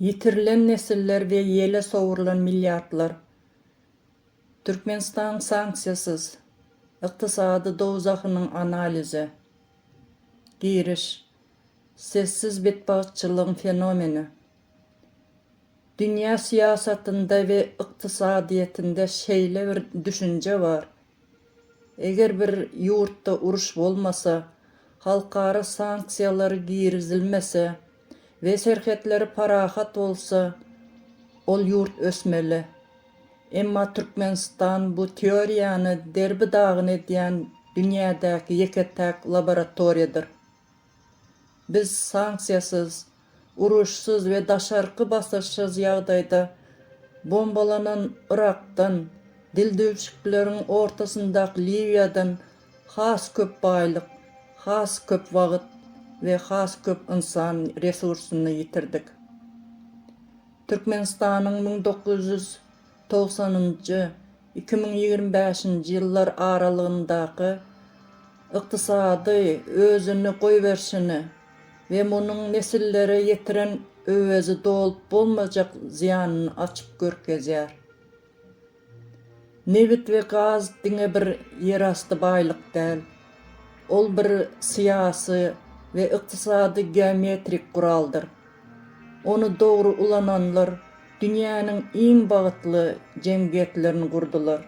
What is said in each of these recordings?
Yitirilen nesiller ve yele sovurulan milyardlar. Türkmenistan sanksiyasız. İktisadı dozakının analizi. Giriş. Sessiz bedbahtçılığın fenomeni. Dünya siyasatında ve iktisadiyetinde şeyle bir düşünce var. Eğer bir yurtta uruş bolmasa, halkara sanksiyaları girizilmese ve serhetleri parahat olsa, ol yurt ösmeli. Emma Türkmenistan bu teoriyanı derbi dağın ediyen dünyadaki yeketak laboratoriyadır. Biz sanksiyasız, uruşsuz ve daşarkı basışsız yağdayda bombalanan Irak'tan, dil dövüşüklerin ortasındaki Livya'dan has köp baylık, has köp vaqt ve has köp insan resursunu yitirdik. Türkmenistan'ın 1990-2025 yıllar aralığındaki iktisadi özünü koyverişini ve bunun nesillere yetiren övezi dolup bolmayacak ziyanını açıp görkezýär. Nevit ve gaz diňe bir yerastı baylyk däl. Ol bir siyasi ve iktisadi geometrik kuraldır. Onu doğru ulananlar dünyanın en bağıtlı cemiyetlerini kurdular.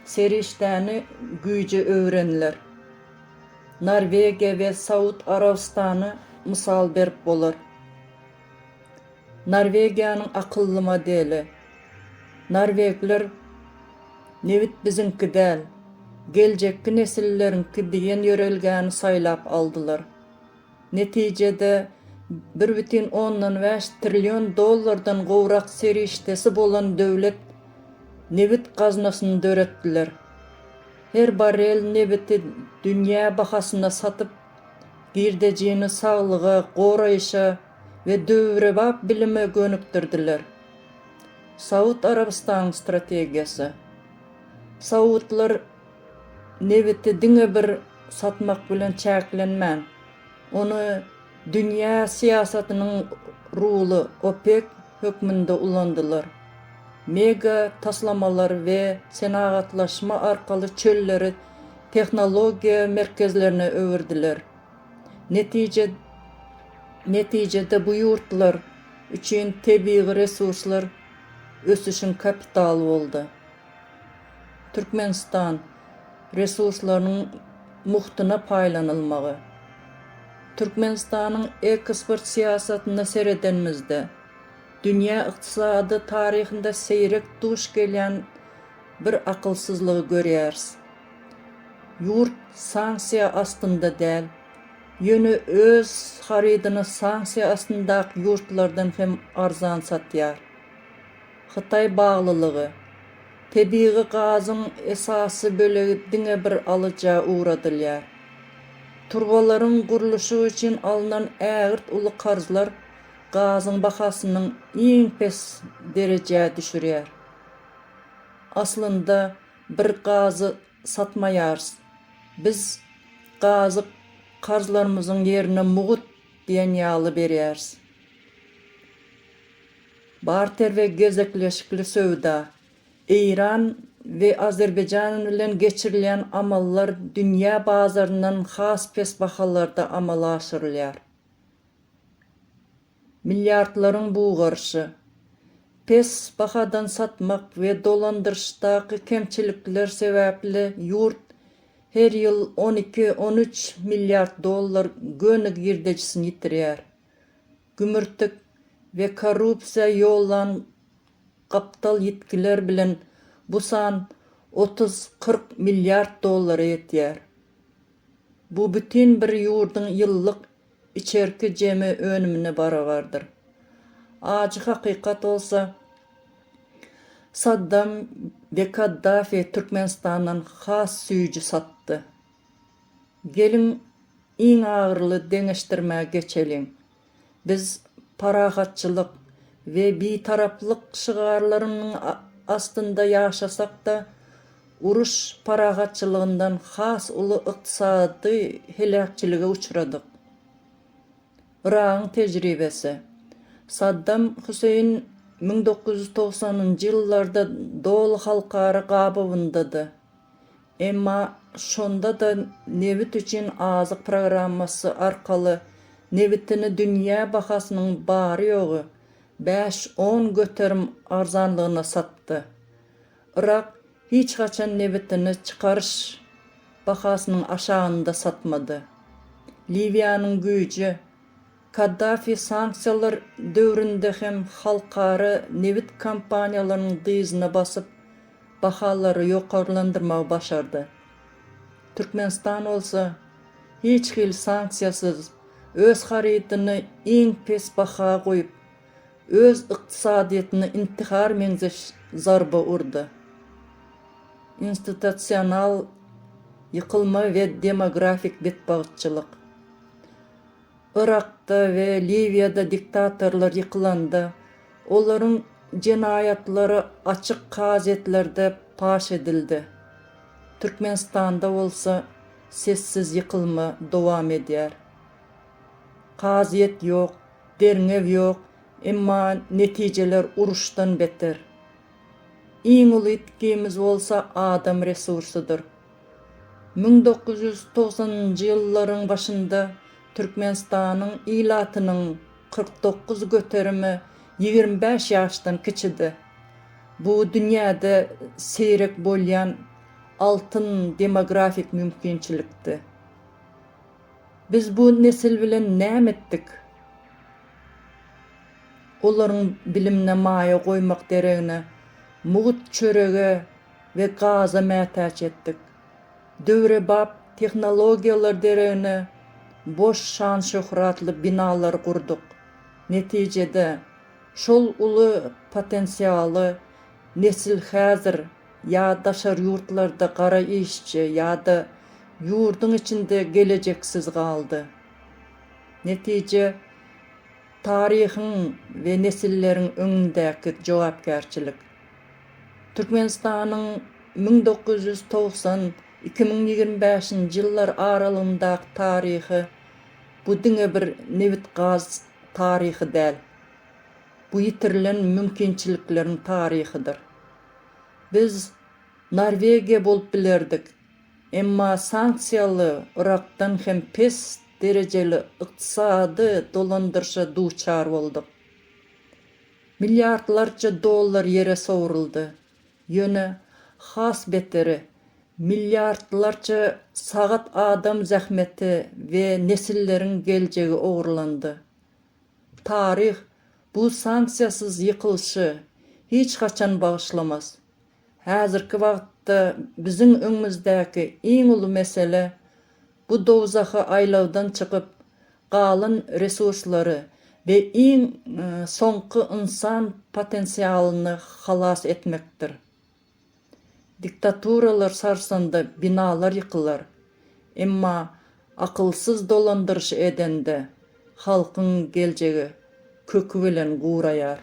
Seriştani güýje öwrenler. Norvegiya ve Saud Arabistanı misal berip bolar. Norvegiýanyň akylly modeli. Norvegler nevit biziňki däl, geljekki nesilleriňki diýen ýörelgäni saýlap aldylar. Netijede 1,5 trilyon dollardan gowrak serişdesi bolan döwlet nevit gaznasyny döretdiler. Her barel neviti dünya bahasyna satyp, girdejini saglyga, goraýşa ve döwrebap bilime gönükdirdiler. Saud Arabistan strategiýasy. Saudlar neviti diňe bir satmak bilen çäklenmän. Onu dünya siyasatynyň ruly OPEC hökmünde ulandylar. Mega taslamalar ve senagatlaşma arkaly çölleri tehnologiya merkezlerine öwürdiler. Netijede bu yurtlar üçin tebii resurslar ösüşün kapitaly boldy. Türkmenistan resurslarynyň muhtyna paýlanylmagy. Türkmenistanyň eksport siyasatyna seredenmizde dünya iktisady taryhynda seyrek duş gelýän bir akylsyzlygy görýäris. Yurt sanksiya astynda däl, ýöne öz haridyny sanksiya astyndaky yurtlardan hem arzan satýar. Hytaý baglylygy, tebii gazyň esasy bölegi diňe bir alyja uğradylýar. Turbalaryň guruluşy üçin alynan ägirt uly karzlar gazyň bahasynyň iň pes derejäge düşürýär. Aslynda bir gazy satmaýarys. Biz gazy karzlarymyzyň ýerine mugut diýen ýaly berýäris. Barter ve gezekleşikli söwda. İran ve Azerbaycan bilen geçirilen amallar dünya bazarından has pes bahalarda amala aşyrylýar. Milyardlaryň buğarşy. Pes bahadan satmak ve dolandyrışdaky kemçilikler sebäpli yurt her ýyl 12-13 milyard dollar gönük girdejisini yitirýär. Gümürtük ve korrupsiya ýollan kapital yetkiler bilen bu san 30-40 milyard dollara yetýär. Bu bütün bir ýurdyň ýyllyk içerki jemi önümine barabardyr. Ajy hakykat bolsa, Saddam ve Kaddafi Türkmenistan'dan has süýji satdy. Gelin iň agyrly deňeşdirmäge geçelim. Biz paragatçylyk ve bitaraplyk şygarlarynyň astynda ýaşasak da, uruş paragatçylygyndan has uly ykdysady helakçilige uçradyk. Irak'ın tejribesi. Saddam Hüseyin 1990-njy ýyllarda dol halkara gabawyndady. Emma şonda da Nevit üçin azyk programmasy arkaly Nevitini dünýä bahasynyň bary ýogy 5-10 göterim arzanlygyna satdy. Irak hiç gaçan Nevitini çykarış bahasynyň aşagynda satmady. Liviýanyň güýji Kaddafi sanksiýalar döwründe hem halkara Nevit kampaniýalarynyň dyzyna basyp bahalary ýokarlandyrmagy başardy. Türkmenistan bolsa hiç hil sanksiýasyz öz harityny iň pes baha goýup öz ykdysadyetini intihar meňzeş zarba urdy. Institusional ýykylma we demografik betbagytçylyk. Irakda we Liviýada diktatorlar ýykylanda olaryň jenayatlary açyk gazetlerde paş edildi. Türkmenistanda bolsa sessiz ýykylma dowam edýär. Gazyet ýok, derňew ýok, emma netijeler uruşdan beter. Iň uly itkimiz bolsa adam resursudur. 1990-njy ýyllaryň başynda Türkmenistanyň ilatynyň 49 göterimi 25 ýaşdan kiçidi. Bu dünýäde seyrek bolýan altyn demografik mümkinçilikdi. Biz bu nesil bilen näme etdik? Olaryň bilimine maýa goýmak deregine mugut çörege we gaza mätäç etdik. Döwrebap tehnologiýalar deregine boş şan şöhratly binalar gurduk. Netijede şol uly potensialy nesil häzir ýa daşar ýurtlarda gara işçi ýa-da ýurdun içinde gelejeksiz galdy. Netije taryhyň we nesilleriň öňündäki jogapkärçilik. Türkmenistanyň 1990-2025 ýyllar aralygyndaky taryhy bu diňe bir Nevit gaz taryhy däl. Bu ýitirilen mümkinçilikleriň taryhydyr. Biz Norwegiýa bolup bilerdik. Emma sanksiýaly Irakdan hem pes derejeli ykdysady dolandyrşa duçar boldyk. Milliardlarça dollar ýere sowruldy. Ýöne has beteri milliardlarça sagat adam zähmeti we nesilleriň geljegi ogurlandy. Taryh bu sanksiýasyz ýykylşy hiç gaçan bagyşlamaz. Häzirki wagtda biziň öňümüzdäki iň uly mesele bu dowzahy aýlawdan çykyp galan resurslary we iň soňky insan potensialyny halas etmekdir. Diktaturalar sarsanda binalar ýykylar. Emma akylsyz dolandyrş edende halkyň geljegi kökü bilen guraýar.